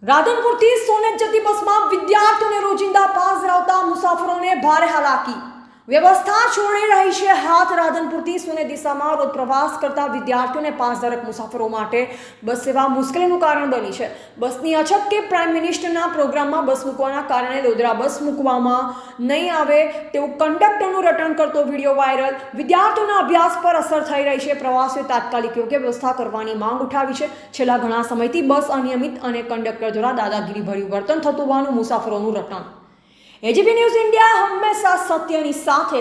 રાધનપુરથી સોનેત જતી બસમાં વિદ્યાર્થીઓને રોજિંદા પાસ ધરાવતા મુસાફરોને ભારે હાલાકી વ્યવસ્થા છોડી રહી છે હાથ રાધનપુરથી સોનેત દિશામાં રોજ પ્રવાસ કરતા વિદ્યાર્થીઓને પાસધારક મુસાફરો માટે બસ સેવા મુશ્કેલીનું કારણ બની છે. બસની અછત કે પ્રાઇમ મિનિસ્ટરના પ્રોગ્રામમાં બસ મૂકવાના કારણે લોધરા બસ મૂકવામાં નહીં આવે તેવું કંડક્ટરનું રટણ કરતો વિડીયો વાયરલ. વિદ્યાર્થીઓના અભ્યાસ પર અસર થઈ રહી છે. પ્રવાસીઓ તાત્કાલિક યોગ્ય વ્યવસ્થા કરવાની માંગ ઉઠાવી છે. છેલ્લા ઘણા સમયથી બસ અનિયમિત અને કંડક્ટર દ્વારા દાદાગીરીભર્યું વર્તન થતું હોવાનું મુસાફરોનું રટણ. એજીપી ન્યૂઝ ઇન્ડિયા હંમેશા સત્યની સાથે.